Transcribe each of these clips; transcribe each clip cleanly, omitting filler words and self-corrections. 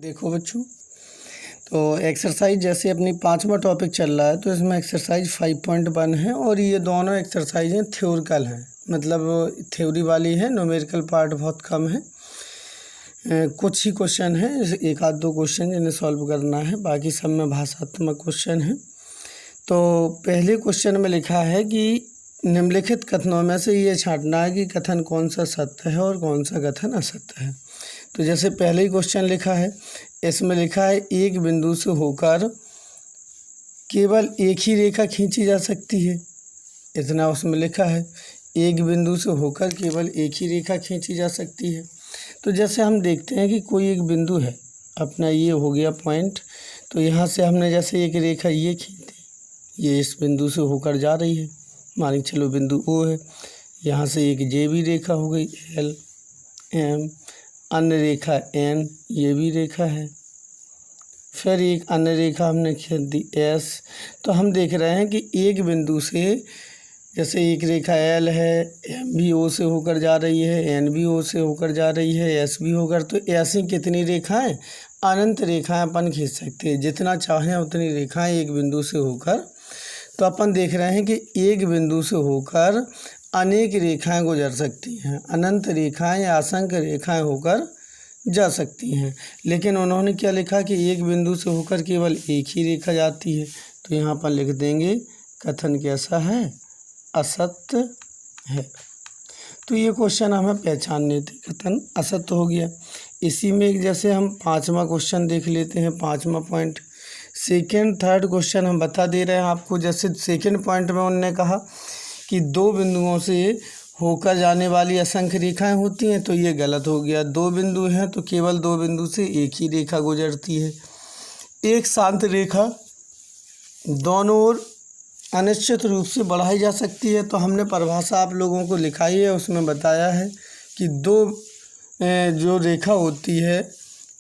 देखो बच्चों, तो एक्सरसाइज जैसे अपनी 5वां टॉपिक चल रहा है तो इसमें एक्सरसाइज 5.1 है और ये दोनों एक्सरसाइज हैं थ्योरिकल हैं, मतलब थ्योरी वाली है। न्यूमेरिकल पार्ट बहुत कम है। कुछ ही क्वेश्चन हैं, एक आध दो क्वेश्चन जिन्हें सॉल्व करना है, बाकी सब में भाषात्मक क्वेश्चन है। तो पहले क्वेश्चन में लिखा है कि निम्नलिखित कथनों में से ये छांटना है कि कथन कौन सा सत्य है और कौन सा कथन असत्य है। तो जैसे पहले ही क्वेश्चन लिखा है, इसमें लिखा है एक बिंदु से होकर केवल एक ही रेखा खींची जा सकती है। इतना उसमें लिखा है, एक बिंदु से होकर केवल एक ही रेखा खींची जा सकती है। तो जैसे हम देखते हैं कि कोई एक बिंदु है, अपना ये हो गया पॉइंट, तो यहाँ से हमने जैसे एक रेखा ये खींची, ये इस बिंदु से होकर जा रही है, मान के चलो बिंदु ओ है। यहाँ से एक जे भी रेखा हो गई एल एम, अन्य रेखा एन, ये भी रेखा है। फिर एक अन्य रेखा हमने खींच दी एस। तो हम देख रहे हैं कि एक बिंदु से जैसे एक रेखा एल है, एम भी ओ से होकर जा रही है, एन भी ओ से होकर जा रही है, एस भी होकर, तो ऐसी कितनी रेखाएं, अनंत रेखाएं अपन खींच सकते हैं। जितना चाहें उतनी रेखाएं एक बिंदु से होकर, तो अपन देख रहे हैं कि एक बिंदु से होकर अनेक रेखाएं गुजर सकती हैं, अनंत रेखाएं या असंख्य रेखाएं होकर जा सकती हैं। लेकिन उन्होंने क्या लिखा कि एक बिंदु से होकर केवल एक ही रेखा जाती है। तो यहाँ पर लिख देंगे कथन कैसा है, असत्य है। तो ये क्वेश्चन हमें पहचानने थे, कथन असत्य हो गया। इसी में जैसे हम 5वां क्वेश्चन देख लेते हैं, 5वां पॉइंट। सेकेंड थर्ड क्वेश्चन हम बता दे रहे हैं आपको। जैसे सेकेंड पॉइंट में उन्होंने कहा कि दो बिंदुओं से होकर जाने वाली असंख्य रेखाएं होती हैं, तो ये गलत हो गया। दो बिंदु हैं तो केवल दो बिंदु से एक ही रेखा गुजरती है। एक शांत रेखा दोनों ओर अनिश्चित रूप से बढ़ाई जा सकती है। तो हमने परिभाषा आप लोगों को लिखाई है, उसमें बताया है कि दो जो रेखा होती है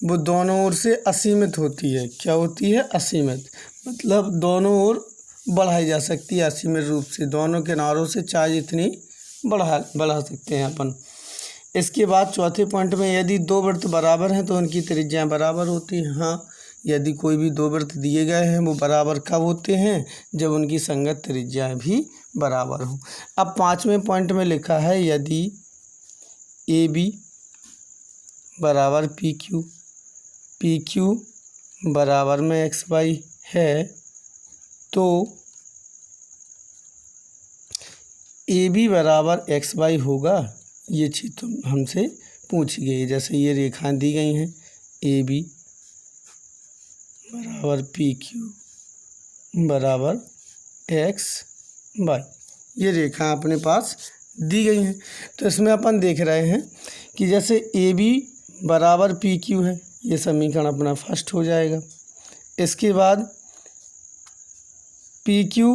वो दोनों ओर से असीमित होती है। क्या होती है? असीमित, मतलब दोनों ओर बढ़ाई जा सकती है असीमित रूप से, दोनों किनारों से चाहे इतनी बढ़ा सकते हैं अपन। इसके बाद चौथे पॉइंट में, यदि दो वृत्त बराबर हैं तो उनकी त्रिज्याएं बराबर होती हैं। हाँ, यदि कोई भी दो वृत्त दिए गए हैं वो बराबर कब होते हैं? जब उनकी संगत त्रिज्याएं भी बराबर हों। अब 5वें पॉइंट में लिखा है, यदि ए बी बराबर पी क्यू, पी क्यू बराबर में एक्स वाई है, तो ए बी बराबर एक्स वाई होगा। ये चीज़ तो हमसे पूछी गई। जैसे ये रेखाएं दी गई हैं, ए बी बराबर पी क्यू बराबर एक्स वाई, ये रेखा अपने पास दी गई हैं। तो इसमें अपन देख रहे हैं कि जैसे ए बी बराबर पी क्यू है, ये समीकरण अपना फर्स्ट हो जाएगा। इसके बाद पी क्यू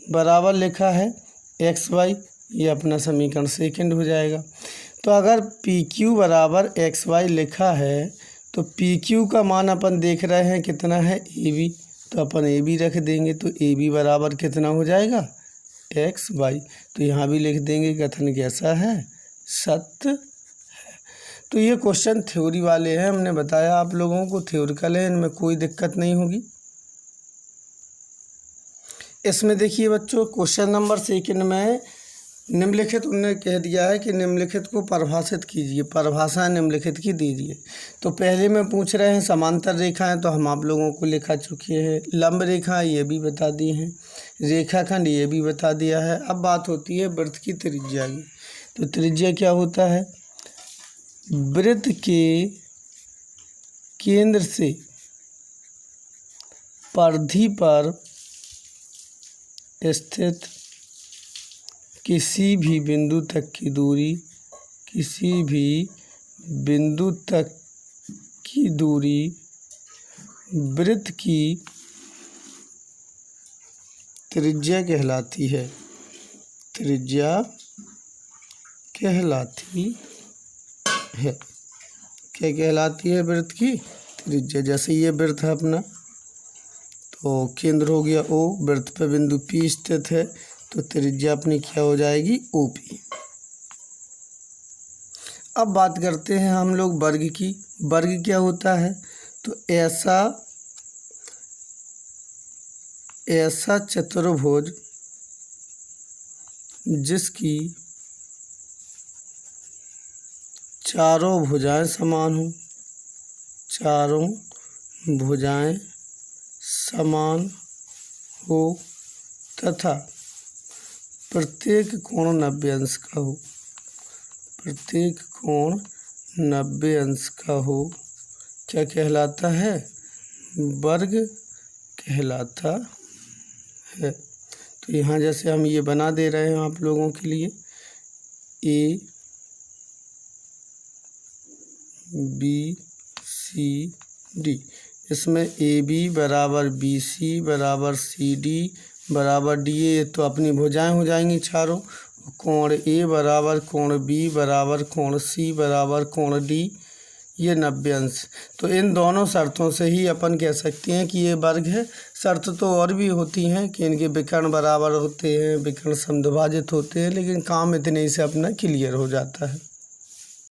बराबर लिखा है एक्स वाई, ये अपना समीकरण सेकंड हो जाएगा। तो अगर पी क्यू बराबर एक्स वाई लिखा है तो पी क्यू का मान अपन देख रहे हैं कितना है, ए बी, तो अपन ए बी रख देंगे। तो ए बी बराबर कितना हो जाएगा, एक्स वाई। तो यहाँ भी लिख देंगे कथन कैसा है, सत्य है। तो ये क्वेश्चन थ्योरी वाले हैं, हमने बताया आप लोगों को थ्योरिकल है, इनमें कोई दिक्कत नहीं होगी। इसमें देखिए बच्चों, क्वेश्चन नंबर सेकंड में निम्नलिखित उन्होंने कह दिया है कि निम्नलिखित को परिभाषित कीजिए, परिभाषा निम्नलिखित की दीजिए। तो पहले में पूछ रहे हैं समांतर रेखाएं, तो हम आप लोगों को लिखा चुके हैं। लंब रेखा ये भी बता दी हैं, रेखाखंड ये भी बता दिया है। अब बात होती है वृत्त की त्रिज्या की। तो त्रिज्या क्या होता है? वृत्त के केंद्र से परिधि पर स्थित किसी भी बिंदु तक की दूरी, किसी भी बिंदु तक की दूरी वृत्त की त्रिज्या कहलाती है, त्रिज्या कहलाती है। क्या कहलाती है? वृत्त की त्रिज्या। जैसे ये वृत्त है अपना, तो केंद्र हो गया ओ, वृत्त पे बिंदु पी स्थित है, तो त्रिज्या अपनी क्या हो जाएगी, ओ पी। अब बात करते हैं हम लोग वर्ग की। वर्ग क्या होता है? तो ऐसा चतुर्भुज जिसकी चारों भुजाएं समान हो, चारों भुजाएं समान हो तथा प्रत्येक कोण 90 अंश का हो, प्रत्येक कोण 90 अंश का हो, क्या कहलाता है? वर्ग कहलाता है। तो यहाँ जैसे हम ये बना दे रहे हैं आप लोगों के लिए, ए बी सी डी, इसमें ए बी बराबर बी सी बराबर सी डी बराबर डी ए, ये तो अपनी भुजाएं हो जाएंगी चारों। कोण ए बराबर कोण बी बराबर कोण सी बराबर कोण डी, ये 90 अंश। तो इन दोनों शर्तों से ही अपन कह सकते हैं कि ये वर्ग है। शर्त तो और भी होती हैं कि इनके विकर्ण बराबर होते हैं, विकर्ण समद्विभाजित होते हैं, लेकिन काम इतने ही से अपना क्लियर हो जाता है।